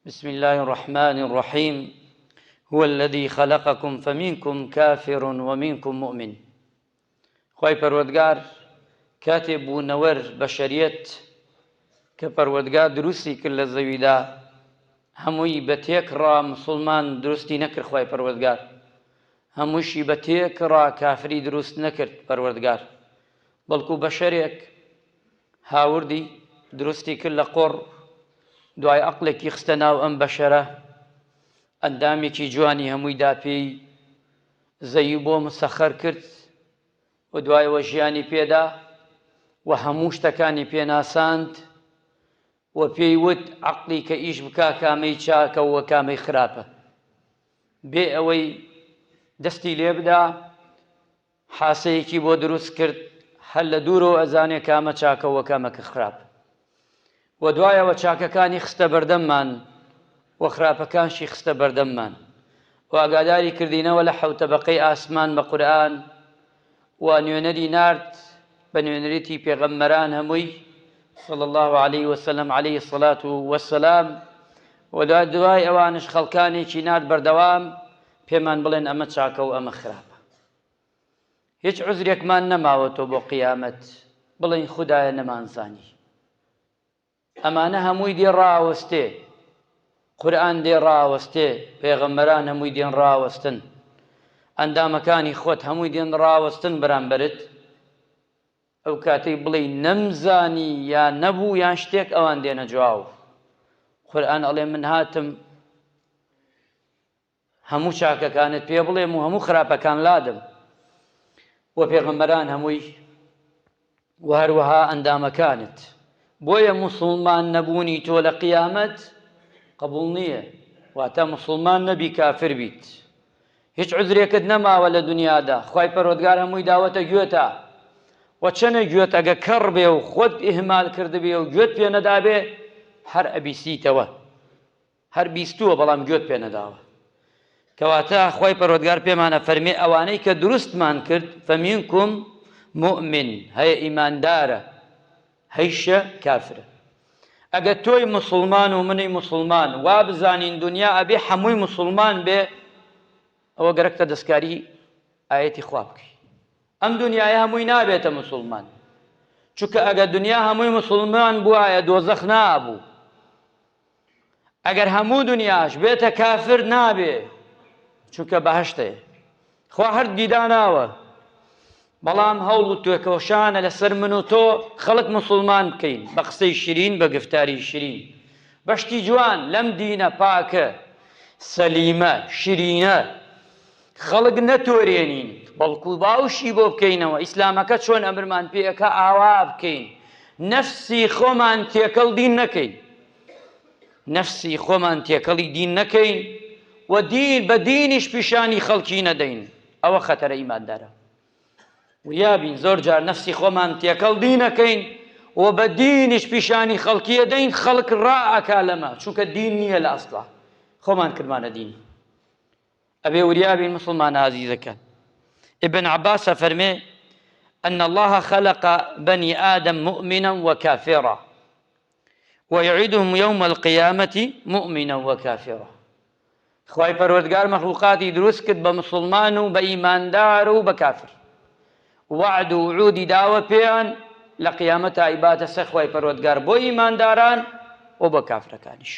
بسم الله الرحمن الرحيم هو الذي خلقكم فمنكم كافر ومنكم مؤمن. خوای پەروەردگار کاتێ بوونەوەر بەشەریەت کە پەروەردگار دروستی کرد لە زەویدا هەمووی بە تێکڕا مسلمان دروستی نەکرد. خوای پەروەردگار هەمووشی بە تێکڕا کافری دروست نەکرد پەروەردگار، بەڵکو بەشەرێک هاوردی دروستی کرد لە قۆڕ، دوای عەقڵێکی خستە ناو ئەم بەشەرە، ئەندامێکی جوانی هەموویدا پێی زەوی بۆ مسەخەر کرد و دوایەوە ژیانی پێدا و هەموو شتەکانی پێناساند و پێی وت عەقڵی کە ئیش بکا کامەی چاکە و کامەی خراپە، بێ ئەوەی دەستی لێ بدا حاسەیەکی بۆ دروست کرد هەر لە دوورەوە ئەزانێ کامە چاکە و کامەکە خراپە، و دوایەوە چاکەکانی خستە بەردەممان و خراپەکانشی خستە بەردەممان و ئاگاداری کردینەوە لە حەوت تەبەقەی ئاسمان بە قورئان و نوێنەری نارد بە نوێنەرێتی پێغەمبەران هەمووی صلى الله عليه وسلم عليه الصلاة والسلام، و دوای ئەوانش خەڵکانێکی نارد بەردەوام پێمان بڵێن ئەمە چاکە و ئەمە خراپە. هیچ عوزرێکمان نەماوەتەوە بۆ قیامەت بڵێن خودایە نەمانزانی. ئەمانە هەمووی دێ ڕاوەستێ، قورئان دێ ڕاوەستێ، پێغەمبەران هەمووی دێن ڕاوەستن، ئەندامەکانی خۆت هەمووی دێن ڕاوەستن بەرامبەرت. ئەو کاتەی بڵێ نەمزانی یا نەبوو یان شتێک ئەوان دێنە جواو. قورئان ئەڵێ من هاتم هەموو چاکەکانت پێ بڵێم و هەموو خراپەکان لادم، و پێغەمبەران هەمووی و هەروەها ئەندامەکانت. بۆیە موسڵمان نەبوونی تۆ لە قیامەت قبوڵ نییە، واتە موسڵمان نەبی کافر بیت. هیچ عوزرێکت نەماوە لە دنیادا، خوای پەروەردگار هەمووی داوەتە گوێتە، و چەنە گوێت ئەگە کەڕ بێ و خۆت ئیهمال کردبێ و گوێت پێ نەدابێ هەر ئەبیستیتەوە، هەر بیستووە بەڵام گوێت پێ نەداوە. کەواتە خوای پەروەردگار پێمانە فەرمێ ئەوانەی کە دروستمان کرد فەمینکم مؤمن، هەیە ئیماندارە، هەیشە کافرە. ئەگە تۆی موسڵمان و منی موسڵمان وا بزانین دنیا ئەبێ هەمووی موسڵمان بێ، ئەوە گەرەکتە دەستکاری ئایەتی خوا بکەی. ئەم دنیای هەمووی نابێتە موسڵمان، چونکە ئەگە دنیا هەمووی موسڵمان بوایە دۆزەخ نابوو. ئەگەر هەموو دنیاش بێتە کافر نابێ، چونکە بەهەشتەیە. خوا هەر دیداناوە، بەڵام هەوڵ و توێکەوشانە لەسەر من و تۆ خەڵک موسڵمان بکەین بە قسەی شیرین، بە گفتاری شیرین، بەشتی جوان لەم دینە پاکە سەلیمە شیرینە خەڵک نەتۆرێنین، بەڵکو باوشی بۆ بکەینەوە. ئیسلامەکە چۆن ئەمرمان پێەکە ئاوا بکەین، نەفسی خۆمان تێکەڵ دین نەکەین، نەفسی خۆمان تێکەڵی دین نەکەین و دین بە دینیش پیشانی خەڵکی نەدەین، ئەوە خەتەرە ئیماندارە. وریابین زۆر جار نەفسی خۆمان تێکەڵ دین نەکەین و بە دینیش پیشانی خەڵکی ئەدەین، خەڵک ڕائەکا لەمە، چونکە دین نییە لە ئەسڵا، خۆمان کردمانە دین. ئەبێ وریابین مسلمان عزیزەکان. ابن عباس فەرمێ أن الله خلق بني آدم مؤمنا وكافرا ويعيدهم يوم القيامة مؤمنا وكافرا. خوای پەروەردگار مەخلوقاتی دروست کرد بە مسلمان و بە ئیماندار و بە کافر، وعد و وعودی داوە پێیان لە قیامەتا ئیباتە سەر خوای پەروەردگار بۆ ئیمانداران و بۆ کافرەکانیش.